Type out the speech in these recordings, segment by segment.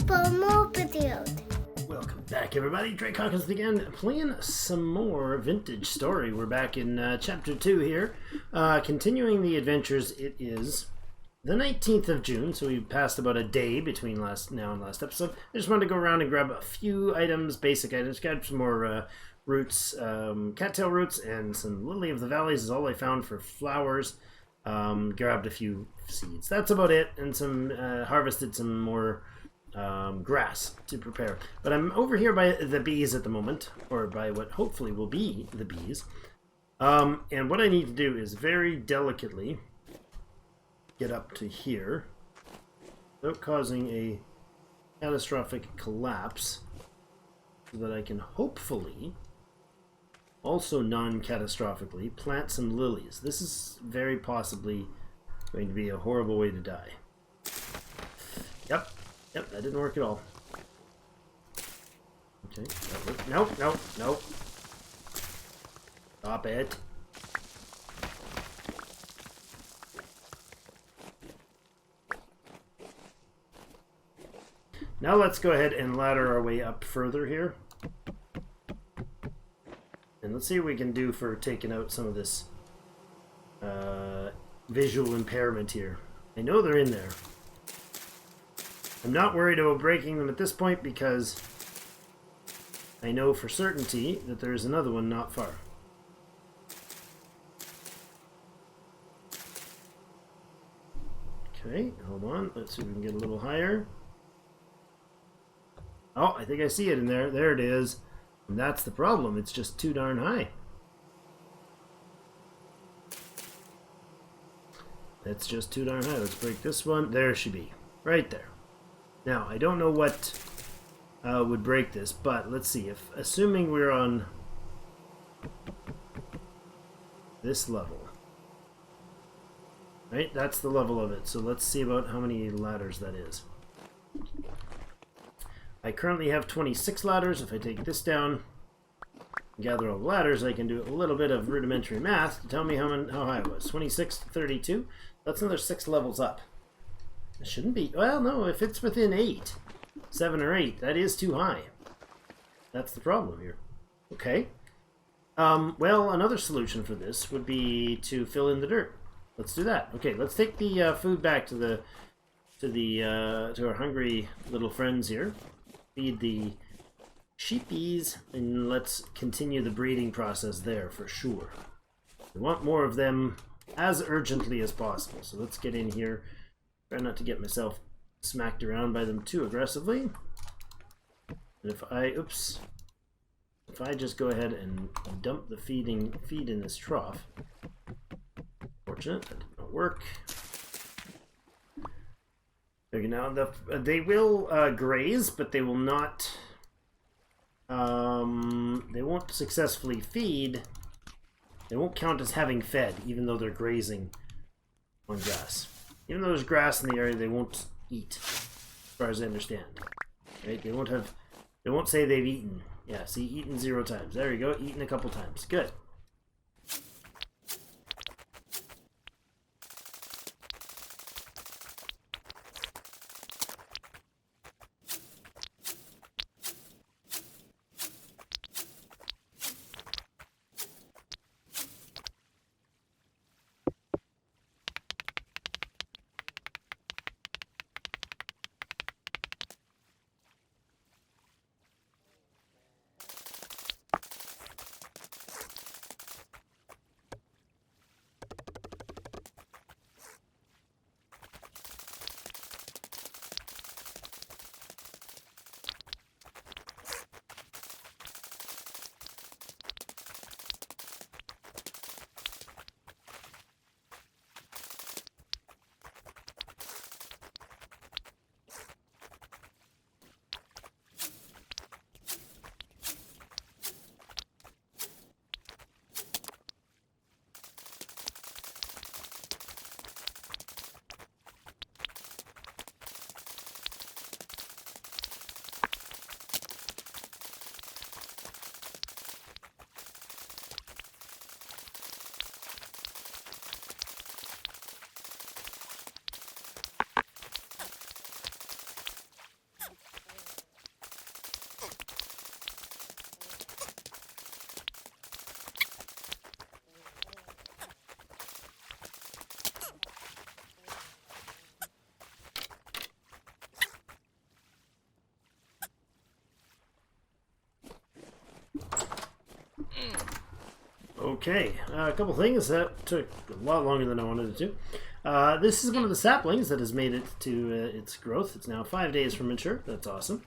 permeated. Welcome back, everybody. Drake Hawkins again, playing some more vintage story. We're back in chapter 2 here, continuing the adventures. It is the 19th of June, so we've passed about a day between now and last episode. I just wanted to go around and grab a few items, basic items. Got some more roots, cattail roots, and some lily of the valleys is all I found for flowers. Grabbed a few seeds. That's about it, and some harvested some more grass to prepare. But I'm over here by the bees at the moment, or by what hopefully will be the bees. And what I need to do is very delicately get up to here without causing a catastrophic collapse, so that I can hopefully also non-catastrophically plant some lilies. This is very possibly going to be a horrible way to die. Yep, that didn't work at all. Okay, that worked. Nope. Stop it. Now let's go ahead and ladder our way up further here. And let's see what we can do for taking out some of this visual impairment here. I know they're in there. I'm not worried about breaking them at this point because I know for certainty that there's another one not far. Okay, hold on. Let's see if we can get a little higher. Oh, I think I see it in there. There it is. And that's the problem. It's just too darn high. That's just too darn high. Let's break this one. There she be. Right there. Now, I don't know what would break this, but let's see. Assuming we're on this level. Right? That's the level of it. So let's see about how many ladders that is. I currently have 26 ladders. If I take this down and gather all the ladders, I can do a little bit of rudimentary math to tell me how high it was. 26 to 32. That's another 6 levels up. It shouldn't be. Well, no, if it's within 8, 7 or 8, that is too high. That's the problem here. Okay. Well, another solution for this would be to fill in the dirt. Let's do that. Okay, let's take the food back to our hungry little friends here. Feed the sheepies, and let's continue the breeding process there for sure. We want more of them as urgently as possible. So let's get in here. Try not to get myself smacked around by them too aggressively. And if I just go ahead and dump the feed in this trough. Fortunate, that did not work. Okay, now they will graze, but they will not. They won't successfully feed. They won't count as having fed, even though they're grazing on grass. Even though there's grass in the area, they won't eat, as far as I understand. Right? They won't say they've eaten. Yeah, see, eaten 0 times. There you go, eaten a couple times. Good. Okay, a couple things that took a lot longer than I wanted it to. This is one of the saplings that has made it to its growth. It's now 5 days from mature. That's awesome.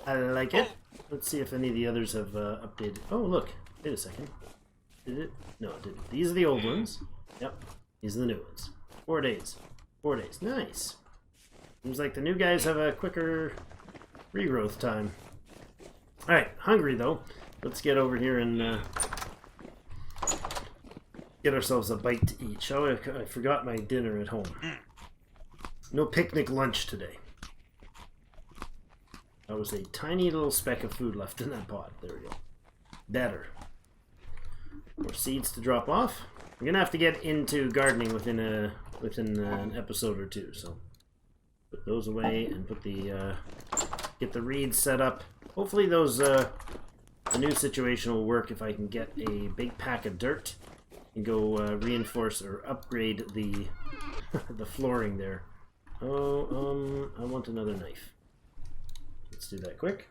I like it. Let's see if any of the others have updated. Oh, look. Wait a second. Did it? No, it didn't. These are the old ones. Yep. These are the new ones. 4 days. 4 days. Nice. Seems like the new guys have a quicker regrowth time. Alright, hungry though. Let's get over here and get ourselves a bite to eat. Oh, I forgot my dinner at home. No picnic lunch today. That was a tiny little speck of food left in that pot. There we go. Better. More seeds to drop off. We're gonna have to get into gardening within an episode or two. So put those away and put the get the reeds set up. Hopefully those the new situation will work if I can get a big pack of dirt and go reinforce or upgrade the the flooring there. Oh, I want another knife. Let's do that quick.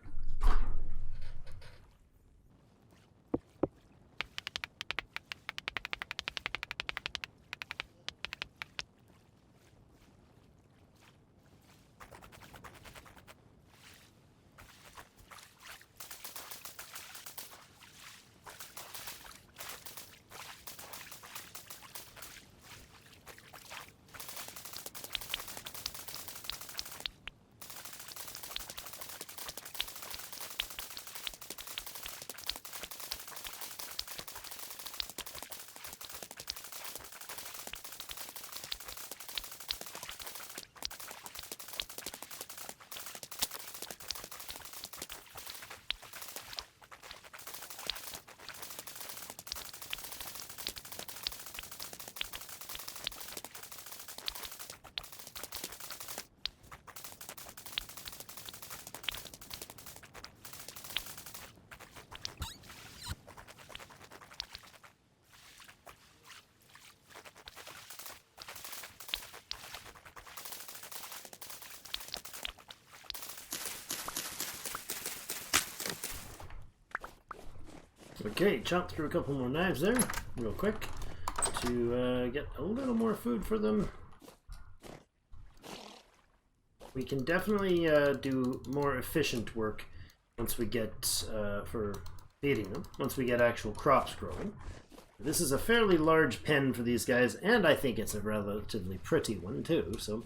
Okay, chop through a couple more knives there, real quick, to get a little more food for them. We can definitely do more efficient work once we get, for feeding them, once we get actual crops growing. This is a fairly large pen for these guys, and I think it's a relatively pretty one too, so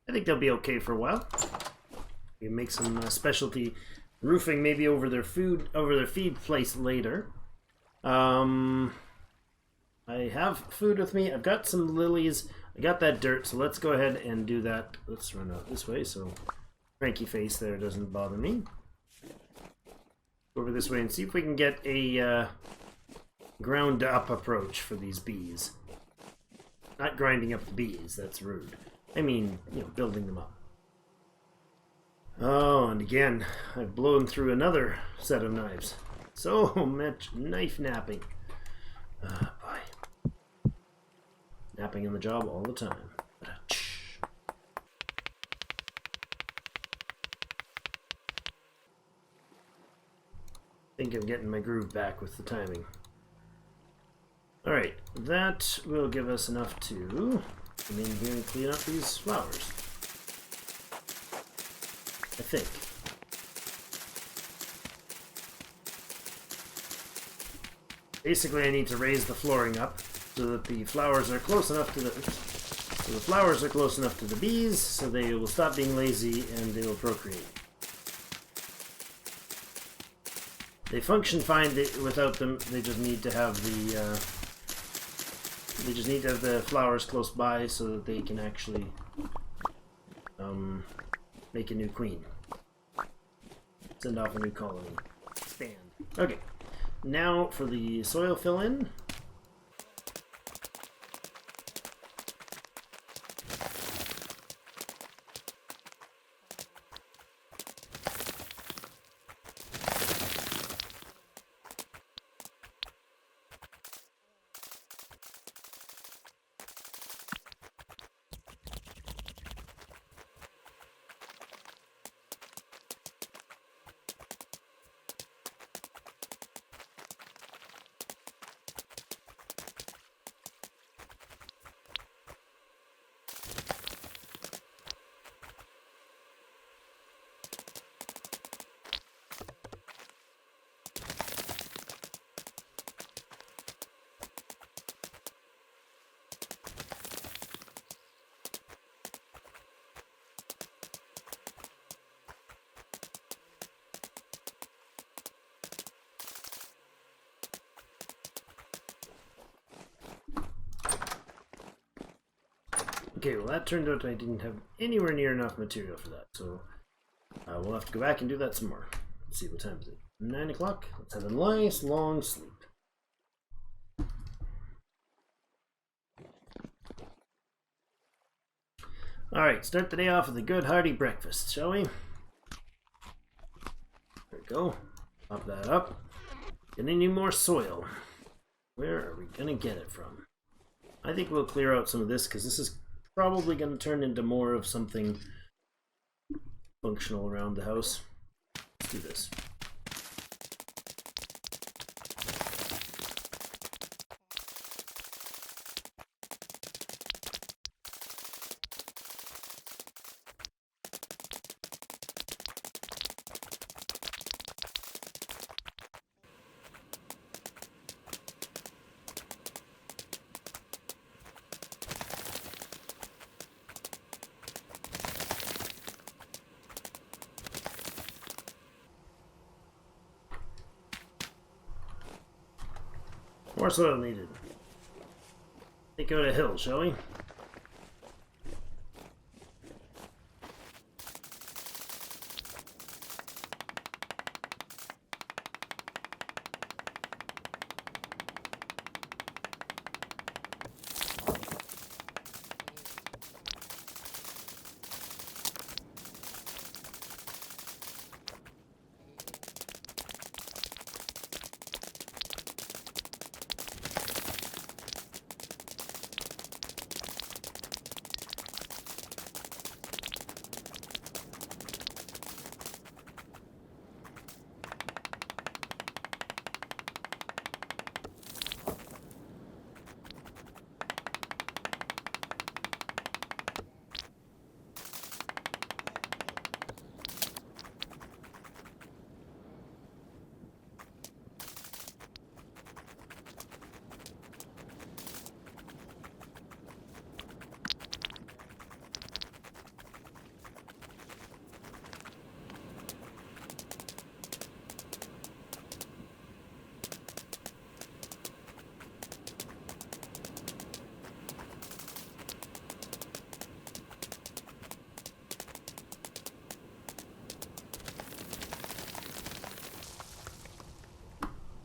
I think they'll be okay for a while. We can make some specialty roofing maybe over their feed place later. I have food with me. I've got some lilies. I got that dirt, so let's go ahead and do that. Let's run out this way so cranky face there doesn't bother me. Go over this way and see if we can get a ground up approach for these bees. Not grinding up the bees, that's rude. I mean, you know, building them up. Oh, and again, I've blown through another set of knives. So much knife napping. Boy. Napping on the job all the time. Think I'm getting my groove back with the timing. Alright, that will give us enough to come in here and clean up these flowers. I think. Basically, I need to raise the flooring up so that the flowers are close enough to the bees, so they will stop being lazy and they will procreate. They function fine without them. They just need to have the flowers close by so that they can actually make a new queen. Send off a new colony. Expand. Okay. Now for the soil fill-in. Okay, well that turned out I didn't have anywhere near enough material for that, so we'll have to go back and do that some more. Let's see, what time is it? 9 o'clock? Let's have a nice long sleep. Alright, start the day off with a good hearty breakfast, shall we? There we go. Pop that up. Get any more soil. Where are we going to get it from? I think we'll clear out some of this because this is probably going to turn into more of something functional around the house. Let's do this. More soil needed. Take out a hill, shall we?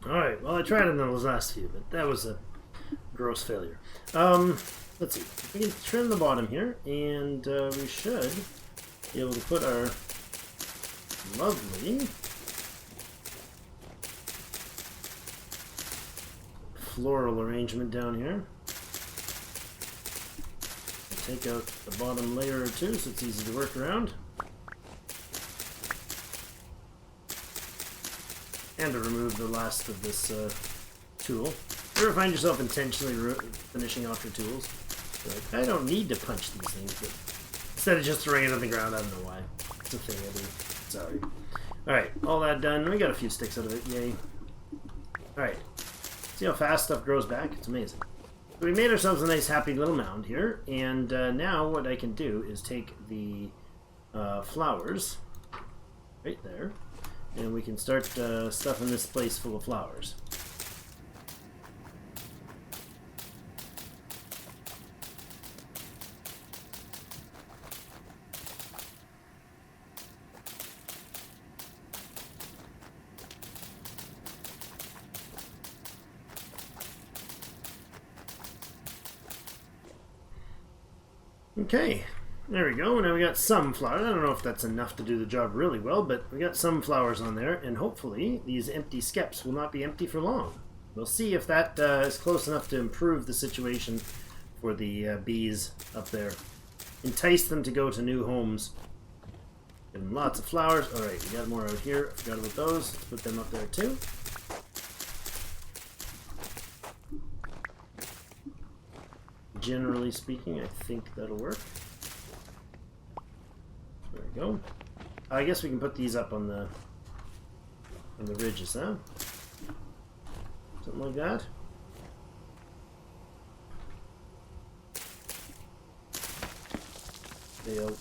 Alright, well I tried on those last few, but that was a gross failure. Let's see. We can trim the bottom here, and we should be able to put our lovely floral arrangement down here. Take out the bottom layer or two so it's easy to work around. And to remove the last of this tool. Ever find yourself intentionally finishing off your tools? You're like, I don't need to punch these things, but instead of just throwing it on the ground, I don't know why. It's a thing I do. Sorry. Alright, all that done. We got a few sticks out of it, yay. Alright. See how fast stuff grows back? It's amazing. So we made ourselves a nice happy little mound here, and now what I can do is take the flowers right there, and we can start stuffing this place full of flowers. Okay, there we go. Now we got some flowers. I don't know if that's enough to do the job really well, but we got some flowers on there, and hopefully these empty skeps will not be empty for long. We'll see if that is close enough to improve the situation for the bees up there. Entice them to go to new homes. Give them lots of flowers. Alright, we got more out here. I forgot about those. Let's put them up there too. Generally speaking, I think that'll work. There we go. I guess we can put these up on the ridges, huh? Something like that. Failed.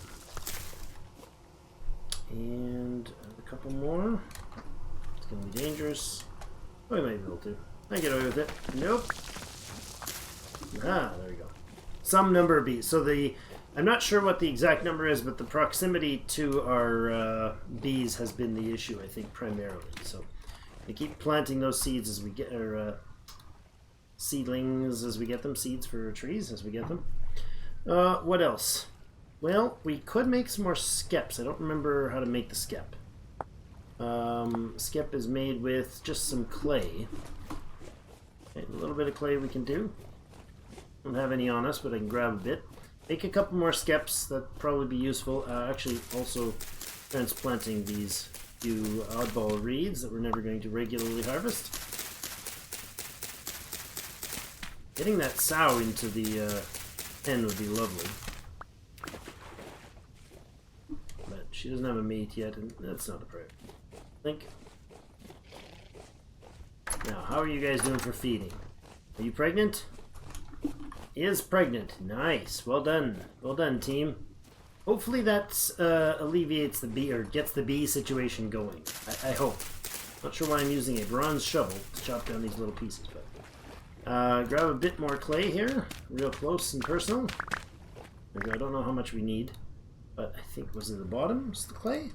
And a couple more. It's gonna be dangerous. Oh, I might be able to. I get away with it. Nope. Ah, there we go. some number of bees. So I'm not sure what the exact number is, but the proximity to our bees has been the issue, I think, primarily. So we keep planting those seeds as we get, or seedlings as we get them, seeds for trees as we get them. What else? Well, we could make some more skeps. I don't remember how to make the skep. Skep is made with just some clay. Okay, a little bit of clay we can do. Don't have any on us, but I can grab a bit. Make a couple more skeps. That'd probably be useful. Actually, also transplanting these few oddball reeds that we're never going to regularly harvest. Getting that sow into the pen would be lovely. But she doesn't have a mate yet, and that's not a priority. I think. Now, how are you guys doing for feeding? Are you pregnant? Is pregnant. Nice. Well done. Well done, team. Hopefully that alleviates the bee, or gets the bee situation going. I hope. Not sure why I'm using a bronze shovel to chop down these little pieces, but grab a bit more clay here, real close and personal. I don't know how much we need, but I think was it the bottom? Is the clay?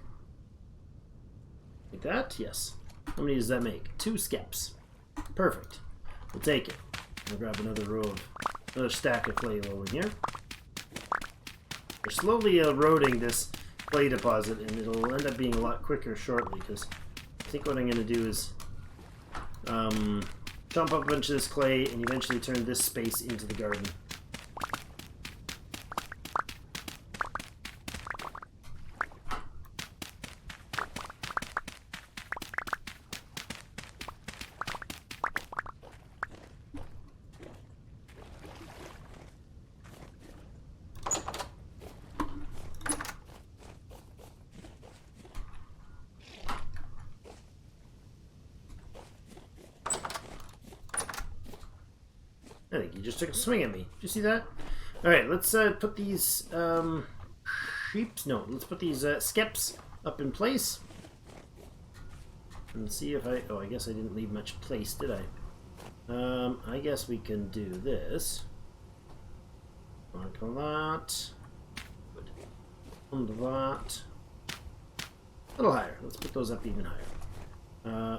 Like that? Yes. How many does that make? 2 skeps. Perfect. We'll take it. I'll grab another stack of clay low in here. We're slowly eroding this clay deposit, and it'll end up being a lot quicker shortly, because I think what I'm going to do is chomp up a bunch of this clay and eventually turn this space into the garden. I think you just took a swing at me. Did you see that? Alright, let's put these let's put these skeps up in place. And see if I guess I didn't leave much place, did I? I guess we can do this. Mark that. Good. On that. A little higher. Let's put those up even higher.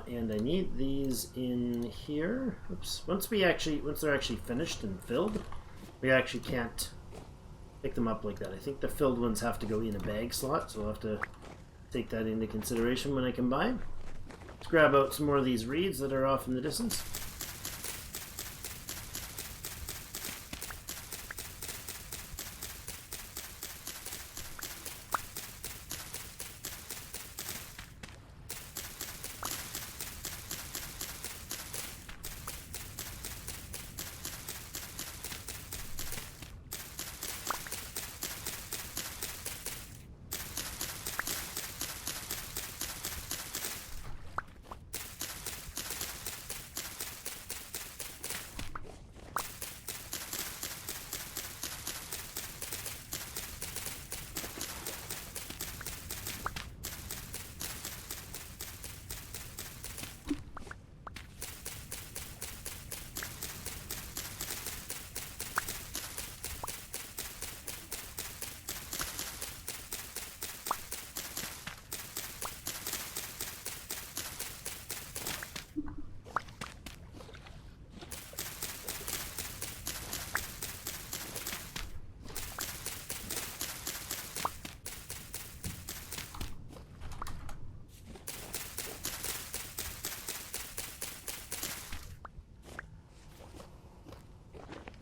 And I need these in here. Oops. Once they're actually finished and filled, we actually can't pick them up like that. I think the filled ones have to go in a bag slot, so I'll have to take that into consideration when I combine. Let's grab out some more of these reeds that are off in the distance.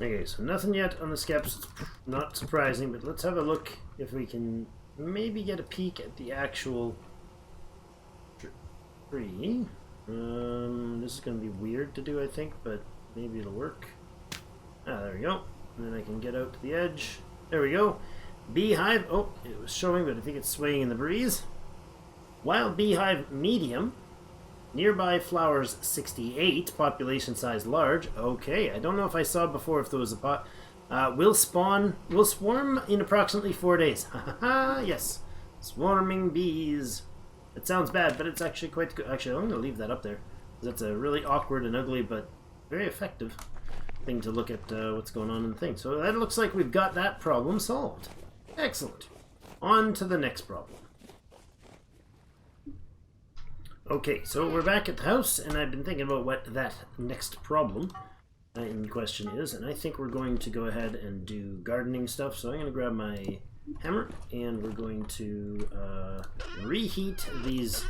Okay, so nothing yet on the skeps, not surprising, but let's have a look if we can maybe get a peek at the actual tree. This is going to be weird to do, I think, but maybe it'll work. Ah, there we go. And then I can get out to the edge. There we go. Beehive. Oh, it was showing, but I think it's swaying in the breeze. Wild beehive medium. Nearby flowers 68, population size large. Okay, I don't know if I saw before if there was a pot. Will swarm in approximately 4 days. Haha, yes. Swarming bees. It sounds bad, but it's actually quite good. Actually, I'm going to leave that up there. That's a really awkward and ugly, but very effective. thing to look at what's going on in the thing. So that looks like we've got that problem solved. Excellent. On to the next problem. Okay, so we're back at the house, and I've been thinking about what that next problem in question is, and I think we're going to go ahead and do gardening stuff. So I'm going to grab my hammer, and we're going to reheat these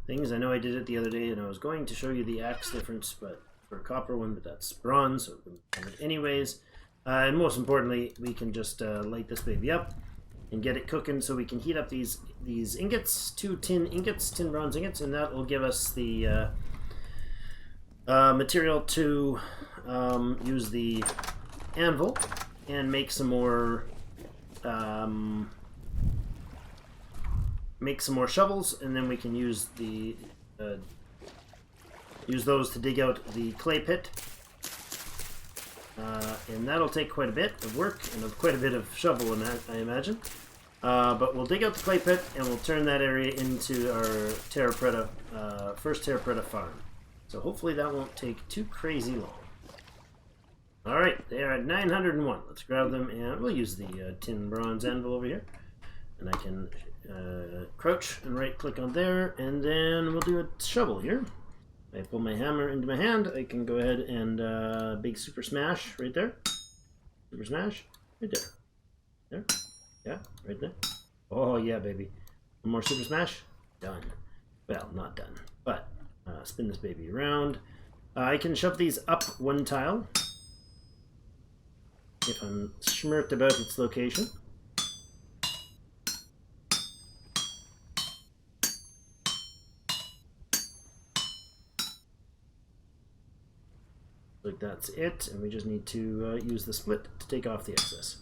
things. I know I did it the other day, and I was going to show you the axe difference, but for a copper one, but that's bronze, so we're going to do it anyways. And most importantly, we can just light this baby up and get it cooking, so we can heat up these ingots, 2 tin ingots, tin bronze ingots, and that will give us the material to use the anvil and make some more shovels, and then we can use the use those to dig out the clay pit, and that'll take quite a bit of work and quite a bit of shovel in that, I imagine. But we'll dig out the clay pit, and we'll turn that area into our Terra Preta, first Terra Preta farm. So hopefully that won't take too crazy long. Alright, they are at 901. Let's grab them, and we'll use the tin bronze anvil over here. And I can crouch and right click on there, and then we'll do a shovel here. I pull my hammer into my hand, I can go ahead and big super smash right there. Super smash, right there. There. Yeah, right there. Oh yeah, baby. One more super smash. Done. Well, not done, but spin this baby around. I can shove these up one tile if I'm smirked about its location. Like that's it, and we just need to use the split to take off the excess.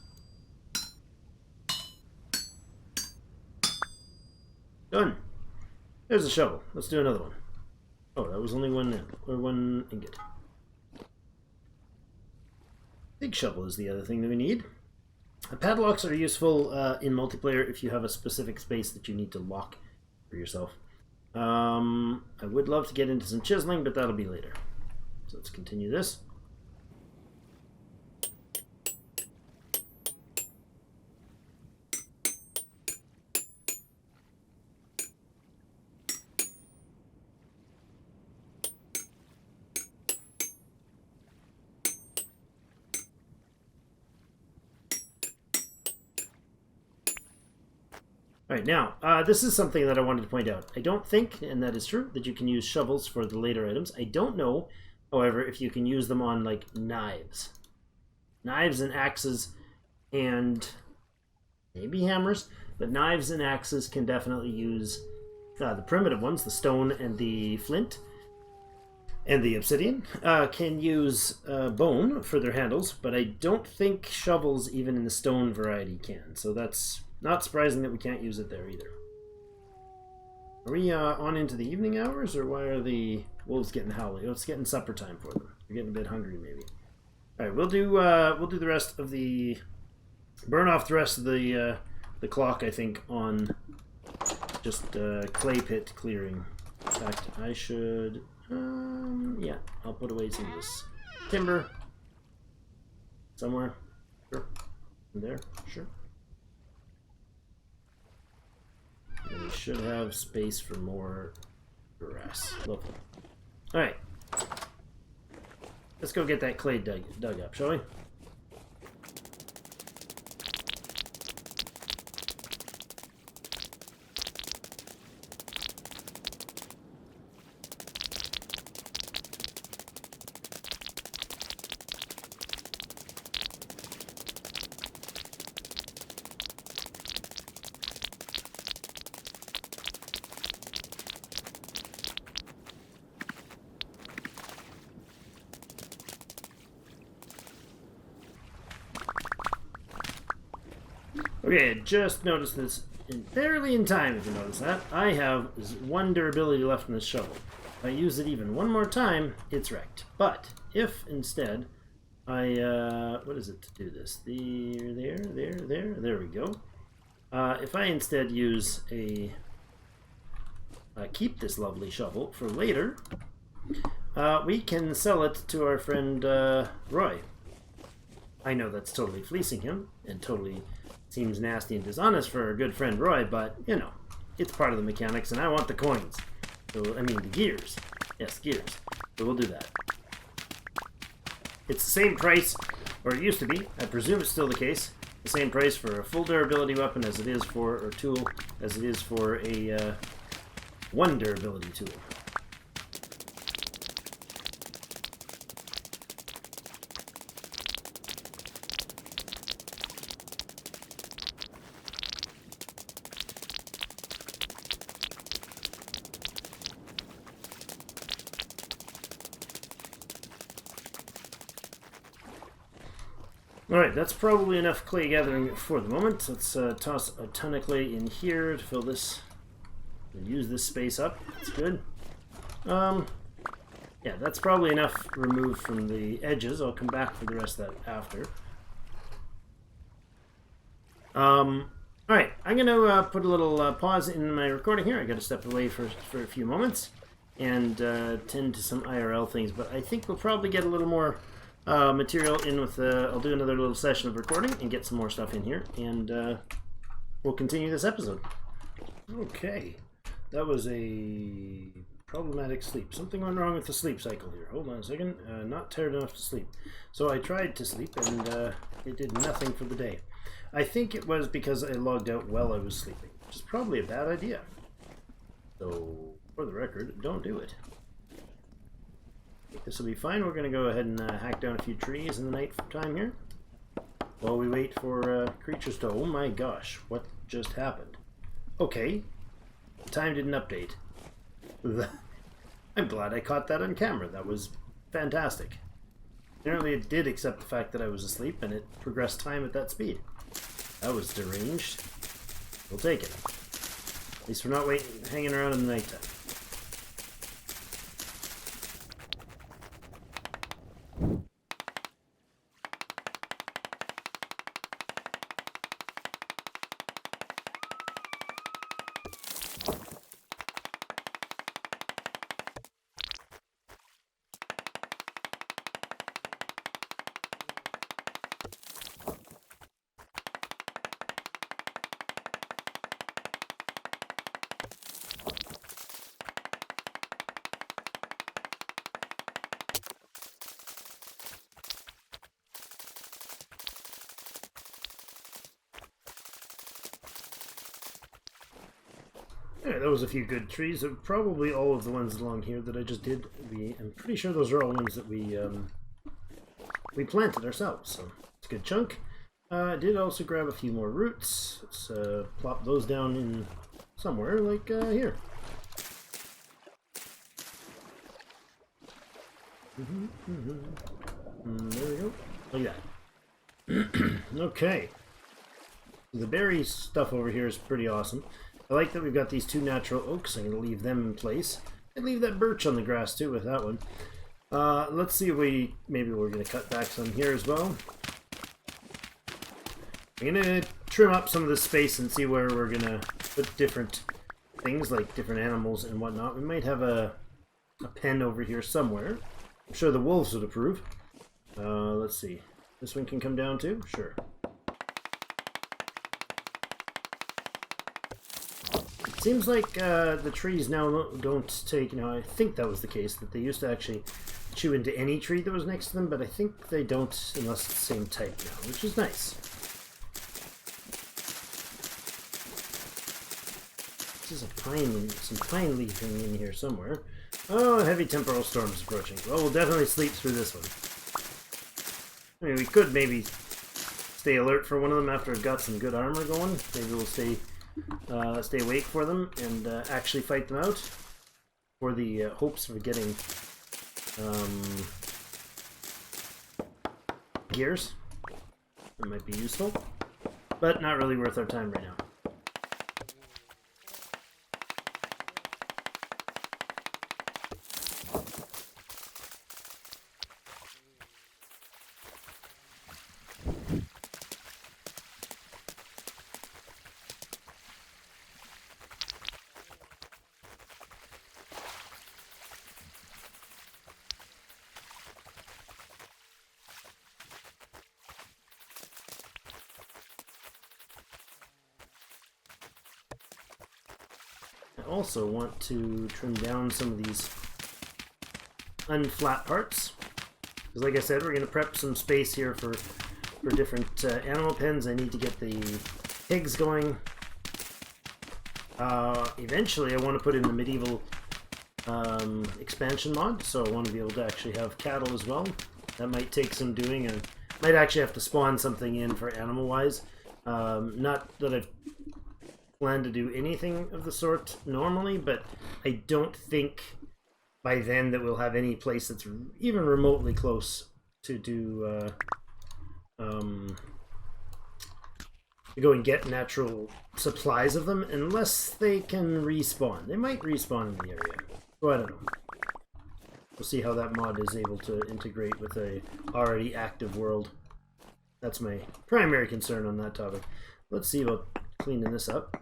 Done. There's a shovel. Let's do another one. Oh, that was only one ingot. Big shovel is the other thing that we need. Padlocks are useful in multiplayer if you have a specific space that you need to lock for yourself. I would love to get into some chiseling, but that'll be later. So let's continue this. Alright, now, this is something that I wanted to point out. I don't think, and that is true, that you can use shovels for the later items. I don't know, however, if you can use them on, like, knives. Knives and axes and maybe hammers, but knives and axes can definitely use the primitive ones, the stone and the flint, and the obsidian, can use bone for their handles, but I don't think shovels, even in the stone variety, can. So that's not surprising that we can't use it there either. Are we on into the evening hours, or why are the wolves getting howly? Oh, it's getting supper time for them. They're getting a bit hungry, maybe. All right, we'll do the rest of the burn off the rest of the clock, I think, on just clay pit clearing. In fact, I should yeah, I'll put away some of this timber somewhere. Sure, in there, sure. And we should have space for more grass. Lovely. Alright. Let's go get that clay dug up, shall we? Okay, I just noticed this barely in time, if you notice that. I have 1 durability left in this shovel. If I use it even one more time, it's wrecked. But if instead I, what is it to do this? There we go. If I instead use keep this lovely shovel for later, we can sell it to our friend Roy. I know that's totally fleecing him and totally seems nasty and dishonest for our good friend Roy, but, you know, it's part of the mechanics, and I want the coins. So, I mean, the gears. Yes, gears. So we'll do that. It's the same price, or it used to be. I presume it's still the case. The same price for a full durability weapon as it is for, or tool, as it is for a one durability tool. Alright, that's probably enough clay gathering for the moment. Let's toss a ton of clay in here to fill this, and use this space up. That's good. Yeah, that's probably enough removed from the edges. I'll come back for the rest of that after. Alright, I'm going to put a little pause in my recording here. I got to step away for a few moments and tend to some IRL things, but I think we'll probably get a little more material in with I'll do another little session of recording and get some more stuff in here, and we'll continue this episode. Okay, that was a problematic sleep. Something went wrong with the sleep cycle here. Hold on a second. Not tired enough to sleep. So I tried to sleep and it did nothing for the day. I think it was because I logged out while I was sleeping, which is probably a bad idea. So for the record, don't do it. This will be fine. We're going to go ahead and hack down a few trees in the night time here while we wait for creatures to... Oh my gosh, what just happened? Okay, the time didn't update. I'm glad I caught that on camera. That was fantastic. Apparently it did accept the fact that I was asleep, and it progressed time at that speed. That was deranged. We'll take it. At least we're not hanging around in the nighttime. Yeah, that was a few good trees. Probably all of the ones along here that I just did. I'm pretty sure those are all ones that we planted ourselves, so it's a good chunk. I did also grab a few more roots. Let's plop those down in somewhere, like here. There we go. Like that. Okay. The berry stuff over here is pretty awesome. I like that we've got these two natural oaks. I'm going to leave them in place. And leave that birch on the grass too with that one. Let's see if maybe we're going to cut back some here as well. I'm going to trim up some of this space and see where we're going to put different things, like different animals and whatnot. We might have a pen over here somewhere. I'm sure the wolves would approve. Let's see. This one can come down too? Sure. Seems like the trees now don't take, I think that was the case, that they used to actually chew into any tree that was next to them, but I think they don't unless it's the same type now, which is nice. This is some pine leafing in here somewhere. Oh, a heavy temporal storm is approaching. Well, we'll definitely sleep through this one. I mean, we could maybe stay alert for one of them after I've got some good armor going. Maybe we'll stay awake for them and actually fight them out for the hopes of getting gears. That might be useful, but not really worth our time right now. also want to trim down some of these unflat parts. Because like I said, we're going to prep some space here for different animal pens. I need to get the pigs going. Eventually I want to put in the medieval expansion mod, so I want to be able to actually have cattle as well. That might take some doing, and might actually have to spawn something in for animal wise. Not that I've planned to do anything of the sort normally, but I don't think by then that we'll have any place that's even remotely close to do to go and get natural supplies of them, unless they can respawn. They might respawn in the area, so I don't know. We'll see how that mod is able to integrate with a already active world. That's my primary concern on that topic. Let's see about cleaning this up.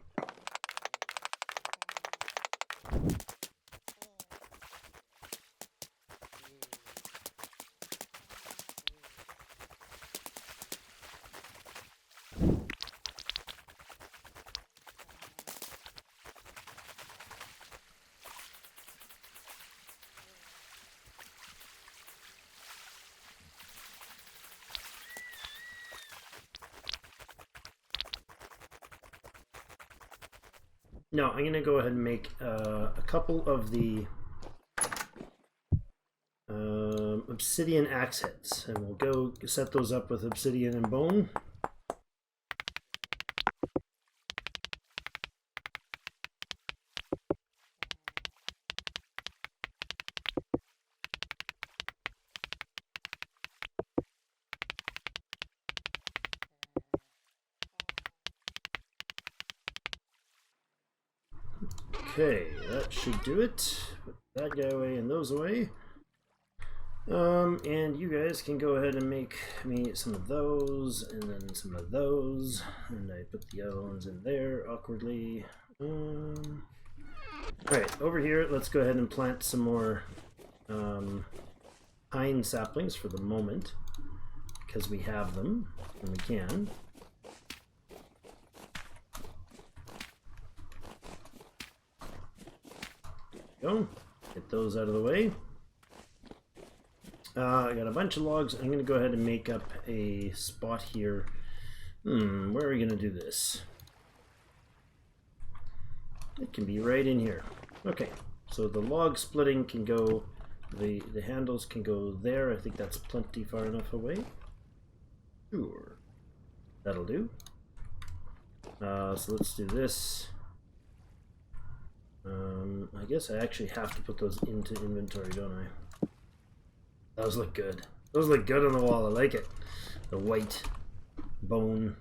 No, I'm going to go ahead and make a couple of the obsidian axe heads, and we'll go set those up with obsidian and bone. Okay, that should do it. Put that guy away and those away. And you guys can go ahead and make me some of those, and then some of those. And I put the other ones in there awkwardly. Alright, over here, let's go ahead and plant some more pine saplings for the moment, because we have them, and we can. Go. Get those out of the way. I got a bunch of logs. I'm going to go ahead and make up a spot here. Where are we going to do this? It can be right in here. Okay, so the log splitting can go, the handles can go there. I think that's plenty far enough away. Sure. That'll do. So let's do this. I guess I actually have to put those into inventory, don't I? Those look good. Those look good on the wall. I like it. The white bone,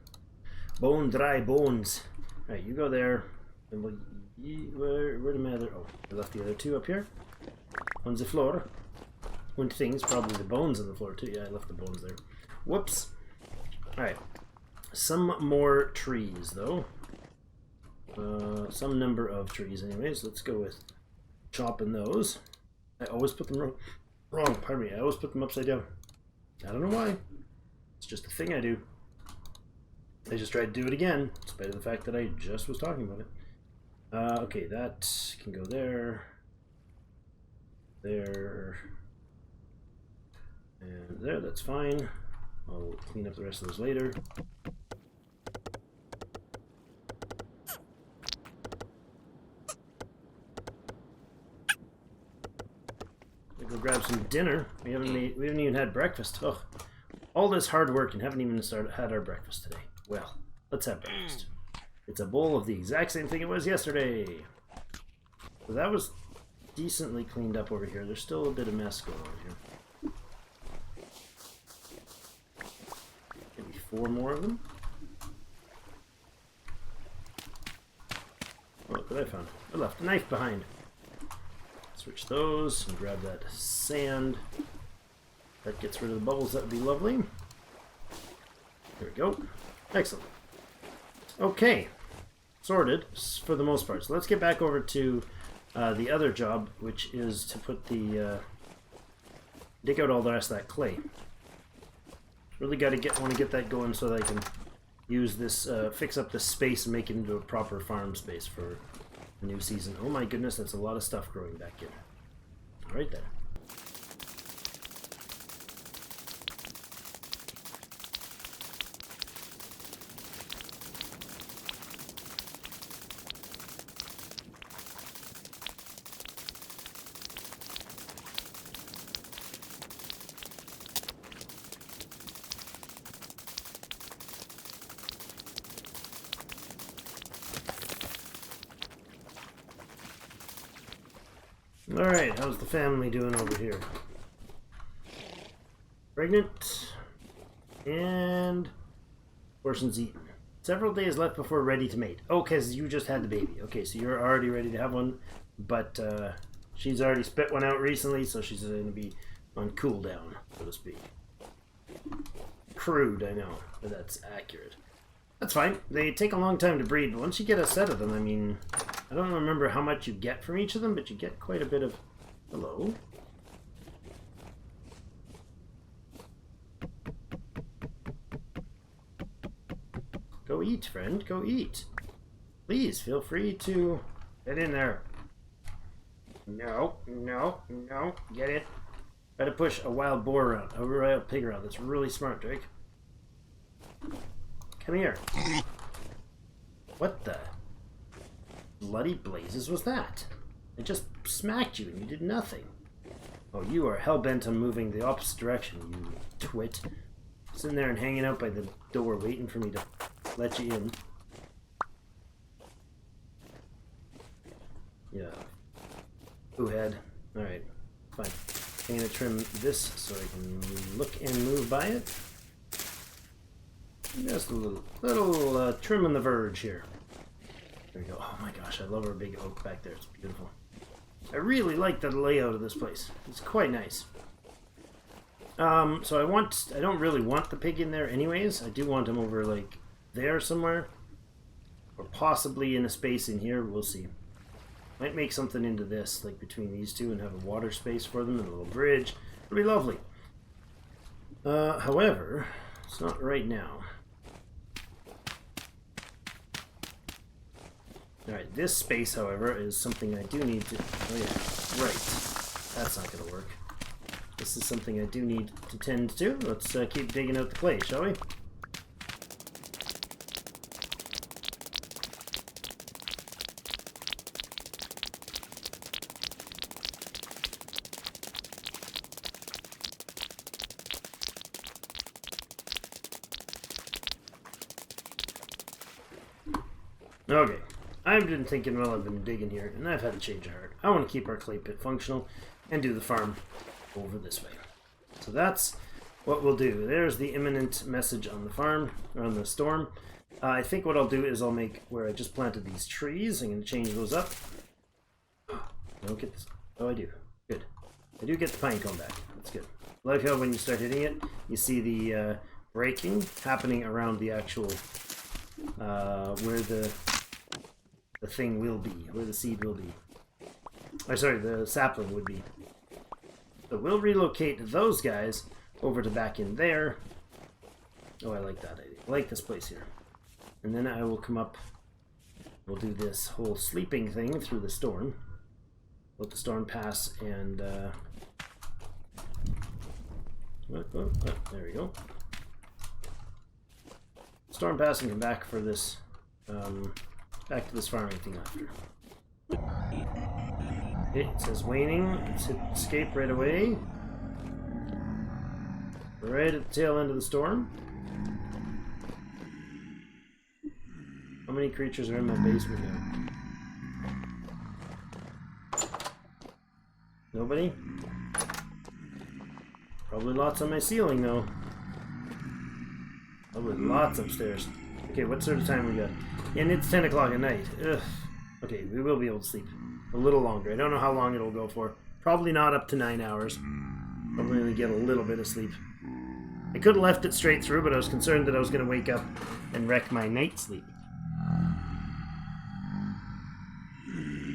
dry bones. All right, you go there. And we'll, where did my other? Oh, I left the other two up here on the floor. One thing's probably the bones on the floor too. Yeah, I left the bones there. Whoops. All right, some more trees though. Some number of trees anyways. Let's go with chopping those. I always put them wrong, pardon me. I always put them upside down. I don't know why. It's just a thing I do. I just tried to do it again, despite the fact that I just was talking about it. Okay, that can go there. There. And there, that's fine. I'll clean up the rest of those later. Go grab some dinner. We haven't even had breakfast. Oh, all this hard work and haven't even had our breakfast today. Well, let's have breakfast. It's a bowl of the exact same thing it was yesterday. So that was decently cleaned up over here. There's still a bit of mess going on here. Maybe 4 more of them. Oh, look what I found. I left a knife behind. Switch those and grab that sand. That gets rid of the bubbles. That would be lovely. There we go. Excellent. Okay. Sorted for the most part. So let's get back over to the other job, which is to put the dig out all the rest of that clay. Really got to want to get that going so that I can use this, fix up this space and make it into a proper farm space for a new season. Oh my goodness, that's a lot of stuff growing back in. Right there. Alright, how's the family doing over here? Pregnant. And portions eaten. Several days left before ready to mate. Oh, because you just had the baby. Okay, so you're already ready to have one. But she's already spit one out recently, so she's going to be on cooldown, so to speak. Crude, I know, but that's accurate. That's fine. They take a long time to breed, but once you get a set of them, I mean, I don't remember how much you get from each of them, but you get quite a bit of... Hello? Go eat, friend. Go eat. Please, feel free to get in there. No, no, no. Get it. Try to push a wild boar around, a wild pig around. That's really smart, Drake. Come here. What the bloody blazes was that? I just smacked you and you did nothing. Oh, you are hell-bent on moving the opposite direction, you twit. Sitting there and hanging out by the door waiting for me to let you in. Yeah. Pooh-head. Alright, fine. I'm going to trim this so I can look and move by it. Just a little trim on the verge here. There we go. Oh my gosh, I love our big oak back there. It's beautiful. I really like the layout of this place. It's quite nice. So I don't really want the pig in there anyways. I do want him over like there somewhere. Or possibly in a space in here. We'll see. Might make something into this, like between these two, and have a water space for them and a little bridge. It'll be lovely. However, it's not right now. Alright, this space, however, is something I do need to... Oh yeah, right. That's not going to work. This is something I do need to tend to. Let's keep digging out the clay, shall we? Okay. I've been thinking while I've been digging here, and I've had a change of heart. I want to keep our clay pit functional and do the farm over this way. So that's what we'll do. There's the imminent message on the farm, or on the storm. I think what I'll do is I'll make where I just planted these trees. I'm going to change those up. I don't get this. Oh, I do. Good. I do get the pine cone back. That's good. I like how when you start hitting it, you see the breaking happening around the actual where the thing will be, where the seed will be. Or sorry, the sapling would be. So we'll relocate those guys over to back in there. Oh, I like that idea. I like this place here. And then I will come up, we'll do this whole sleeping thing through the storm. Let the storm pass and there we go. Storm pass and come back for this back to this farming thing after. Okay, it says waning. Let's hit escape right away. Right at the tail end of the storm. How many creatures are in my basement now? Nobody? Probably lots on my ceiling though. Probably lots upstairs. Okay, what sort of time we got? And it's 10 o'clock at night. Ugh. Okay, we will be able to sleep a little longer. I don't know how long it'll go for. Probably not up to 9 hours. Probably only get a little bit of sleep. I could have left it straight through, but I was concerned that I was going to wake up and wreck my night sleep.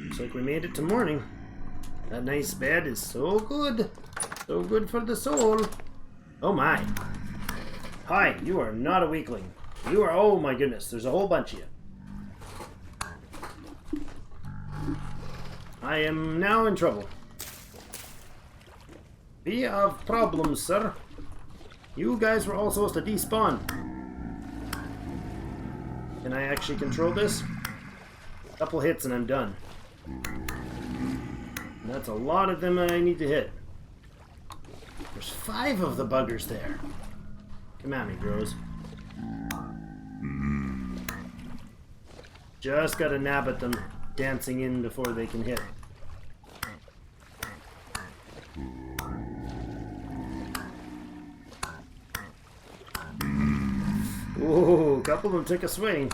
Looks like we made it to morning. That nice bed is so good. So good for the soul. Oh my. Hi, you are not a weakling. You are, oh my goodness, there's a whole bunch of you. I am now in trouble. We have problems, sir. You guys were all supposed to despawn. Can I actually control this? A couple hits and I'm done. And that's a lot of them I need to hit. There's 5 of the buggers there. Come at me, bros. Just gotta nab at them, dancing in before they can hit. Ooh, a couple of them took a swing.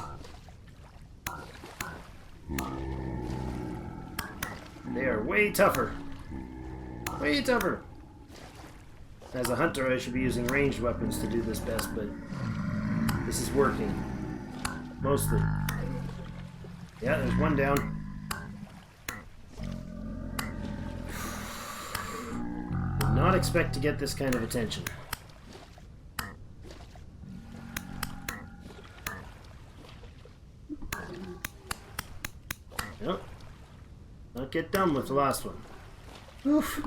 They are way tougher. Way tougher. As a hunter, I should be using ranged weapons to do this best, but this is working. Mostly. Yeah, there's one down. Did not expect to get this kind of attention. Nope. Not get done with the last one. Oof.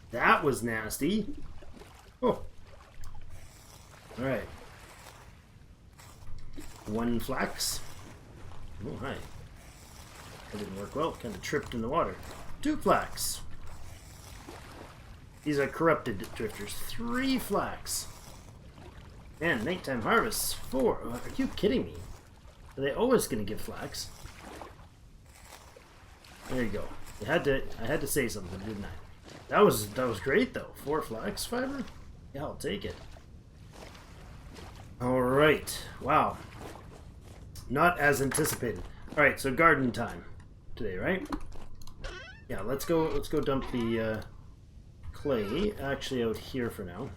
That was nasty. Oh. Alright. 1 flax. Oh, hi. That didn't work well. Kind of tripped in the water. 2 flax. These are corrupted drifters. 3 flax. And nighttime harvests. 4. Oh, are you kidding me? Are they always going to give flax? There you go. I had to say something, didn't I? That was great though. 4 flax fiber? Yeah, I'll take it. Alright. Wow. Not as anticipated. Alright, so garden time today, right? Yeah, let's go dump the clay actually out here for now.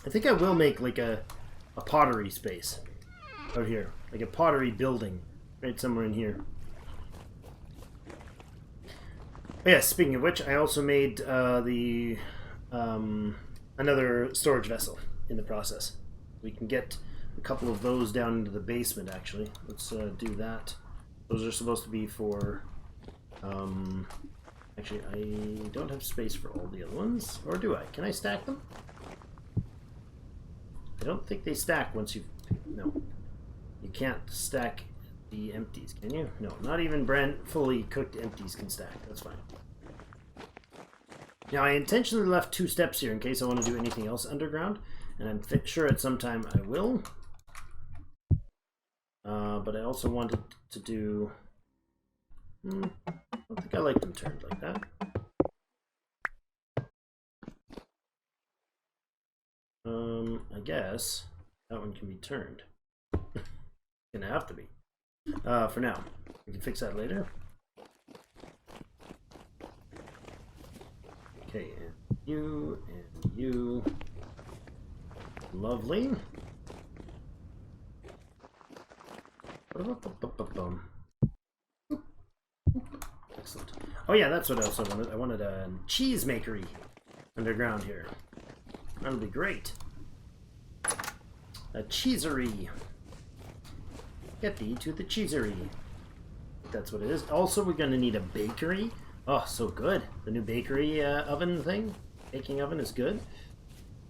I think I will make like a pottery space out here. Like a pottery building right somewhere in here. Yeah, speaking of which, I also made another storage vessel in the process. We can get a couple of those down into the basement, actually. Let's do that. Those are supposed to be for... actually, I don't have space for all the other ones. Or do I? Can I stack them? I don't think they stack once you... No. You can't stack the empties, can you? No, not even fully cooked empties can stack. That's fine. Now, I intentionally left 2 steps here in case I want to do anything else underground, and I'm sure at some time I will. But I also wanted to do... I don't think I like them turned like that. I guess that one can be turned. Gonna have to be. For now. We can fix that later. Okay, and you. Lovely. Excellent. Oh yeah, that's what I also wanted. I wanted a cheese makery underground here. That'll be great. A cheesery. Get thee to the cheesery. That's what it is. Also, we're going to need a bakery. Oh, so good. The new bakery oven thing. Baking oven is good.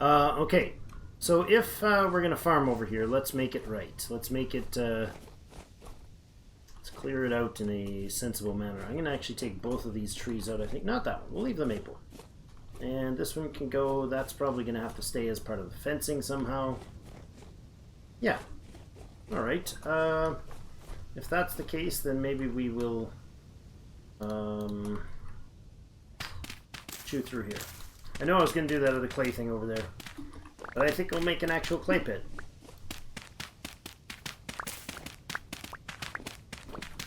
Okay. So if we're going to farm over here, let's make it right. Let's make it... let's clear it out in a sensible manner. I'm going to actually take both of these trees out, I think. Not that one. We'll leave the maple. And this one can go... That's probably going to have to stay as part of the fencing somehow. Yeah. Alright, if that's the case, then maybe we will chew through here. I know I was going to do that other clay thing over there, but I think we'll make an actual clay pit.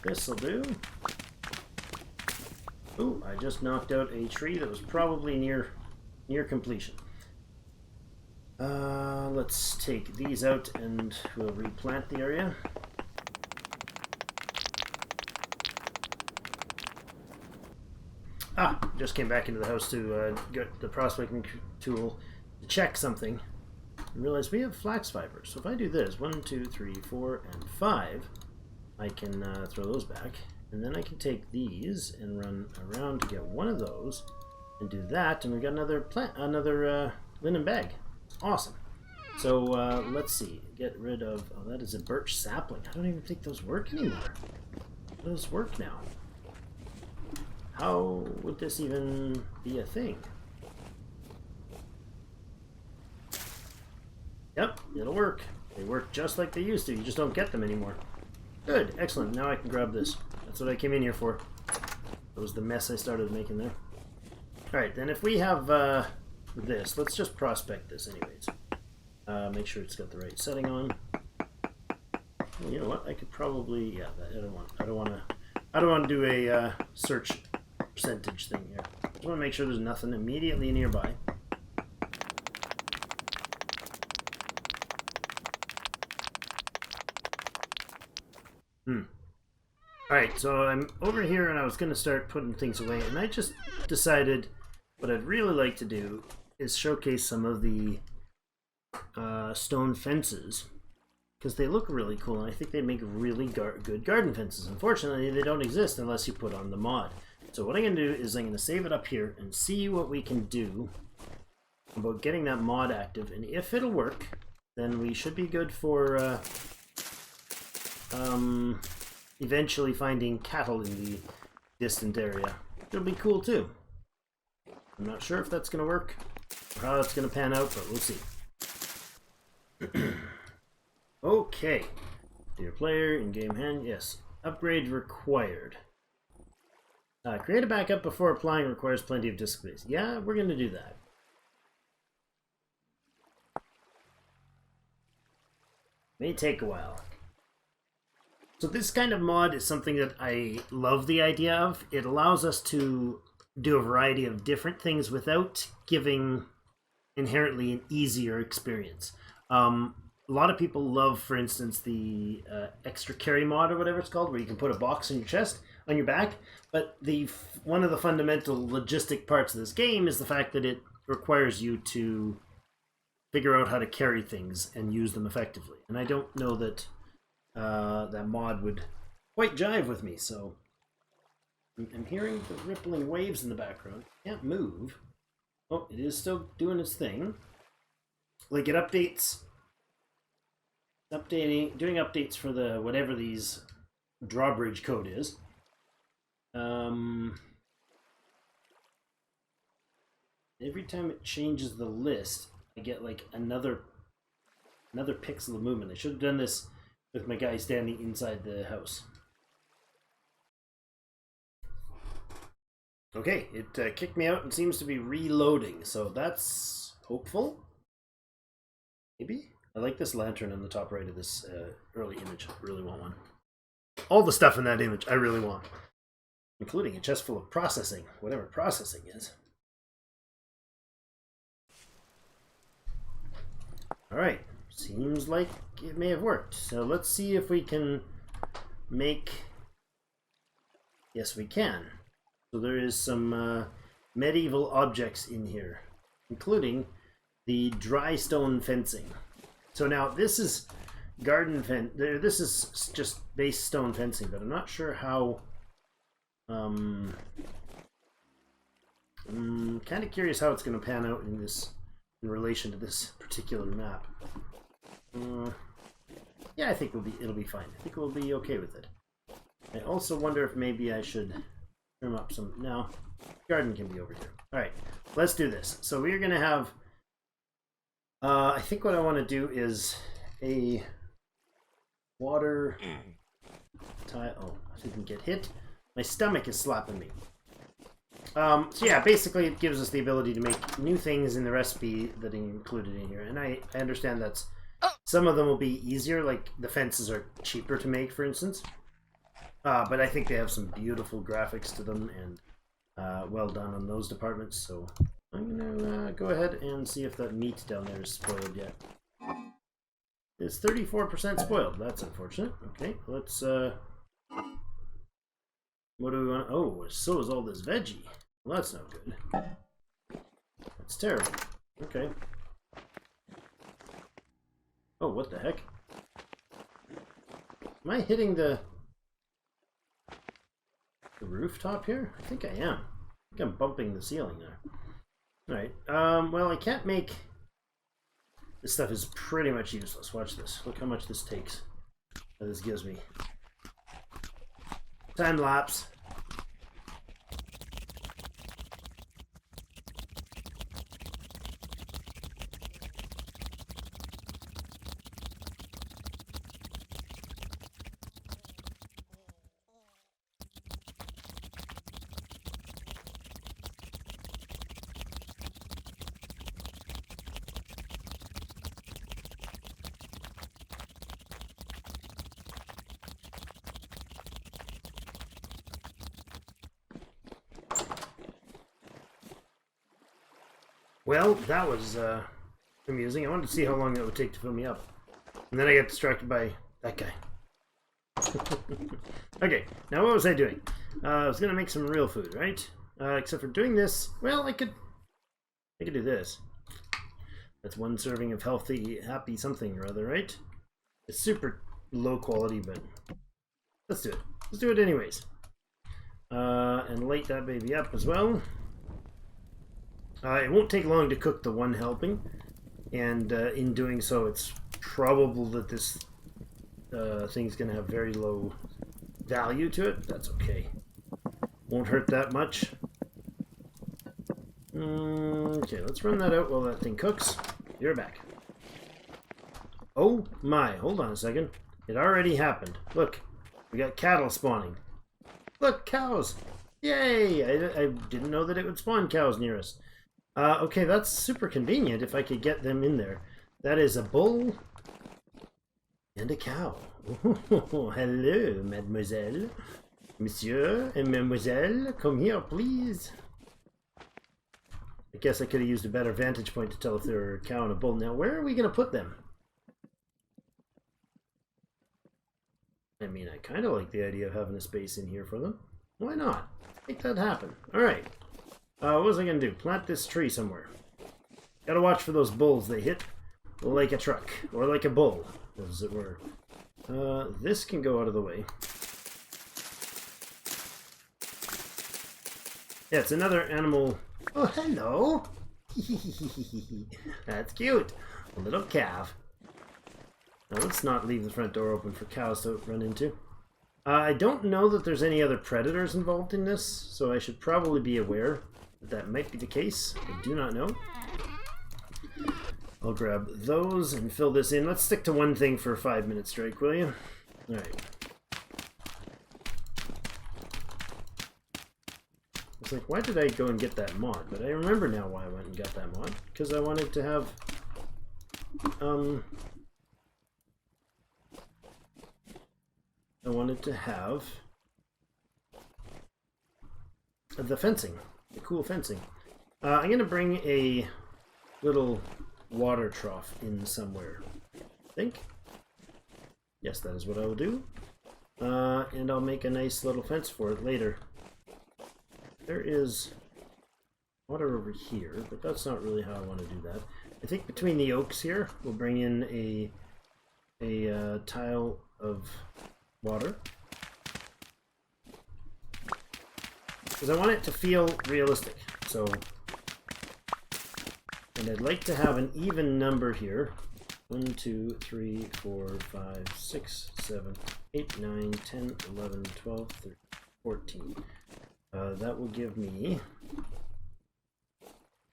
This'll do. Ooh, I just knocked out a tree that was probably near completion. Let's take these out and we'll replant the area. Just came back into the house to get the prospecting tool to check something. And realize we have flax fibers. So if I do this, 1, 2, 3, 4, and 5, I can throw those back. And then I can take these and run around to get one of those and do that, and we got another linen bag. Awesome. So let's see. Get rid of... Oh, that is a birch sapling. I don't even think those work anymore. Those work now. How would this even be a thing? Yep, it'll work. They work just like they used to. You just don't get them anymore. Good, excellent. Now I can grab this. That's what I came in here for. That was the mess I started making there. Alright, then if we have this, let's just prospect this anyways. Make sure it's got the right setting on. Well, you know what? I could probably... Yeah, I don't want to do a search percentage thing here. I just want to make sure there's nothing immediately nearby. Alright, so I'm over here and I was going to start putting things away, and I just decided what I'd really like to do is showcase some of the stone fences, because they look really cool and I think they make really good garden fences. Unfortunately, they don't exist unless you put on the mod. So what I'm going to do is I'm going to save it up here and see what we can do about getting that mod active, and if it'll work, then we should be good for eventually finding cattle in the distant area. It'll be cool too. I'm not sure if that's going to work or how it's going to pan out, but we'll see. Okay. Dear player, in-game hand, yes. Upgrade required. Create a backup before applying requires plenty of disk space. Yeah, we're going to do that. May take a while. So this kind of mod is something that I love the idea of. It allows us to do a variety of different things without giving inherently an easier experience. A lot of people love, for instance, the extra carry mod or whatever it's called, where you can put a box on your chest, on your back. But one of the fundamental logistic parts of this game is the fact that it requires you to figure out how to carry things and use them effectively. And I don't know that that mod would quite jive with me, so I'm hearing the rippling waves in the background. Can't move. Oh, it is still doing its thing. Like, it updates, doing updates for the whatever these drawbridge code is. Every time it changes the list, I get like another pixel of movement. I should have done this with my guy standing inside the house. Okay, it kicked me out and seems to be reloading, so that's hopeful. Maybe? I like this lantern on the top right of this early image. I really want one. All the stuff in that image I really want. Including a chest full of processing, whatever processing is. Alright, seems like it may have worked. So let's see if we can make... Yes, we can. So there is some medieval objects in here, including the dry stone fencing. So now this is this is just base stone fencing, but I'm not sure how... I'm kind of curious how it's going to pan out in relation to this particular map. Yeah, I think it'll be fine. I think we'll be okay with it. I also wonder if maybe I should trim up some... No, garden can be over here. Alright, let's do this. So we're going to have... I think what I want to do is a water tile... Oh, I didn't get hit. My stomach is slapping me. So yeah, basically it gives us the ability to make new things in the recipe that are included in here. And I understand that some of them will be easier, like the fences are cheaper to make, for instance. But I think they have some beautiful graphics to them and well done on those departments. So I'm going to go ahead and see if that meat down there is spoiled yet. It's 34% spoiled. That's unfortunate. Okay, let's... What do we want? Oh, so is all this veggie. Well, that's no good. That's terrible. Okay. Oh, what the heck? Am I hitting the... the rooftop here? I think I am. I think I'm bumping the ceiling there. Alright, well, I can't make... This stuff is pretty much useless. Watch this. Look how much this takes. What this gives me. Time lapse. Well, that was amusing. I wanted to see how long that would take to fill me up. And then I got distracted by that guy. Okay, now what was I doing? I was going to make some real food, right? Except for doing this, well, I could do this. That's one serving of healthy, happy something or other, right? It's super low quality, but let's do it. Let's do it anyways. And light that baby up as well. It won't take long to cook the one helping, and in doing so, it's probable that this thing's going to have very low value to it. That's okay. Won't hurt that much. Okay, let's run that out while that thing cooks. You're back. Oh my, hold on a second. It already happened. Look, we got cattle spawning. Look, cows! Yay! I didn't know that it would spawn cows near us. Okay, that's super convenient if I could get them in there. That is a bull and a cow. Oh, hello, mademoiselle. Monsieur and mademoiselle, come here, please. I guess I could have used a better vantage point to tell if they were a cow and a bull. Now, where are we going to put them? I mean, I kind of like the idea of having a space in here for them. Why not? Make that happen. Alright. What was I going to do? Plant this tree somewhere. Gotta watch for those bulls. They hit like a truck. Or like a bull, as it were. This can go out of the way. Yeah, it's another animal. Oh, hello! That's cute. A little calf. Now let's not leave the front door open for cows to run into. I don't know that there's any other predators involved in this, so I should probably be aware that that might be the case. I do not know. I'll grab those and fill this in. Let's stick to one thing for 5 minutes straight, will you? Alright. It's like, why did I go and get that mod? But I remember now why I went and got that mod. Because I wanted to have... I wanted to have... the fencing. The cool fencing. I'm going to bring a little water trough in somewhere. I think. Yes, that is what I will do. And I'll make a nice little fence for it later. There is water over here, but that's not really how I want to do that. I think between the oaks here, we'll bring in a tile of water. Because I want it to feel realistic. So, and I'd like to have an even number here. 1, 2, 3, 4, 5, 6, 7, 8, 9, 10, 11, 12, 13, 14. That will give me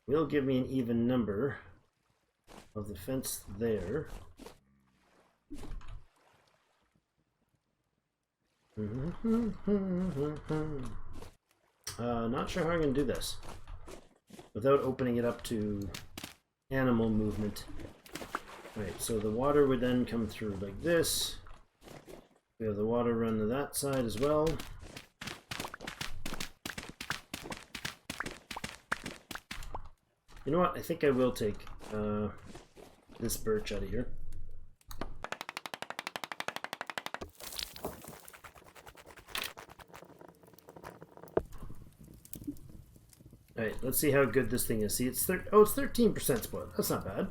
an even number of the fence there. Not sure how I'm going to do this without opening it up to animal movement. Right, so the water would then come through like this. We have the water run to that side as well. You know what? I think I will take this birch out of here. Alright, let's see how good this thing is. See, it's 13% spoiled. That's not bad.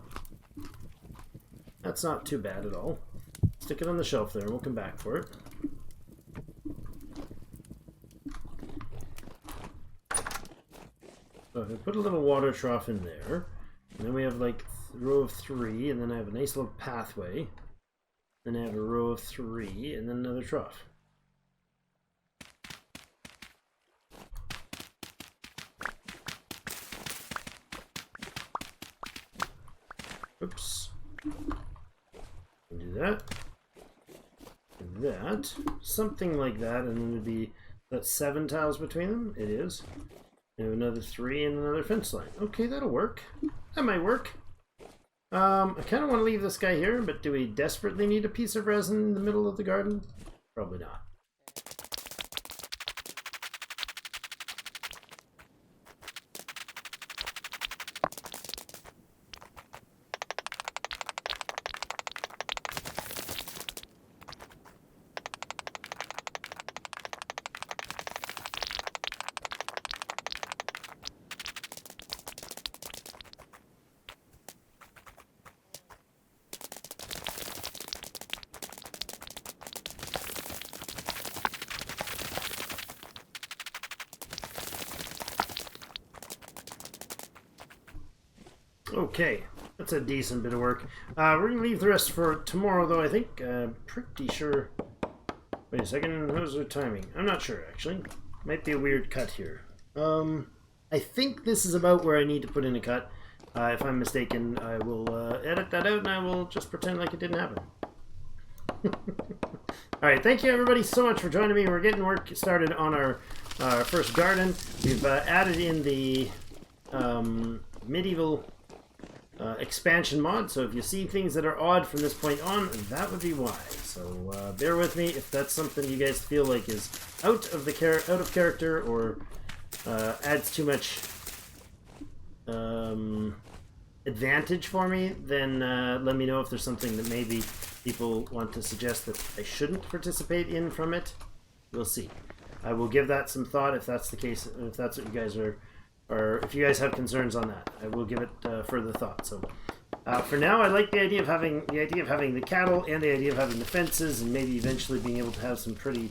That's not too bad at all. Stick it on the shelf there and we'll come back for it. So if I put a little water trough in there, and then we have like a row of 3, and then I have a nice little pathway. Then I have a row of 3, and then another trough. Oops. Do that. That. Something like that, and then it'd be that 7 tiles between them. It is. And another 3 and another fence line. Okay, that'll work. That might work. I kind of want to leave this guy here, but do we desperately need a piece of resin in the middle of the garden? Probably not. Okay, that's a decent bit of work. We're going to leave the rest for tomorrow, though, I think. Pretty sure... Wait a second, how's the timing? I'm not sure, actually. Might be a weird cut here. I think this is about where I need to put in a cut. If I'm mistaken, I will edit that out, and I will just pretend like it didn't happen. Alright, thank you everybody so much for joining me. We're getting work started on our first garden. We've added in the medieval... expansion mod, so if you see things that are odd from this point on, that would be why. So bear with me if that's something you guys feel like is out of character or adds too much advantage for me. Then let me know if there's something that maybe people want to suggest that I shouldn't participate in from it. We'll see. I will give that some thought if that's the case. If that's what you guys are. Or if you guys have concerns on that, I will give it further thought. So, for now, I like the idea of having the cattle and the idea of having the fences, and maybe eventually being able to have some pretty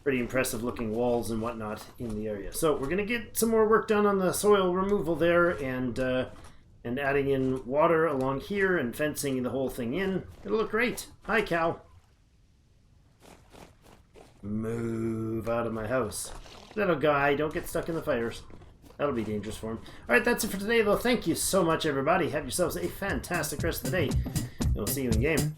impressive looking walls and whatnot in the area. So we're gonna get some more work done on the soil removal there, and adding in water along here and fencing the whole thing in. It'll look great. Hi, cow. Move out of my house, little guy. Don't get stuck in the fires. That'll be dangerous for him. Alright, that's it for today, though. Thank you so much, everybody. Have yourselves a fantastic rest of the day. And we'll see you in game.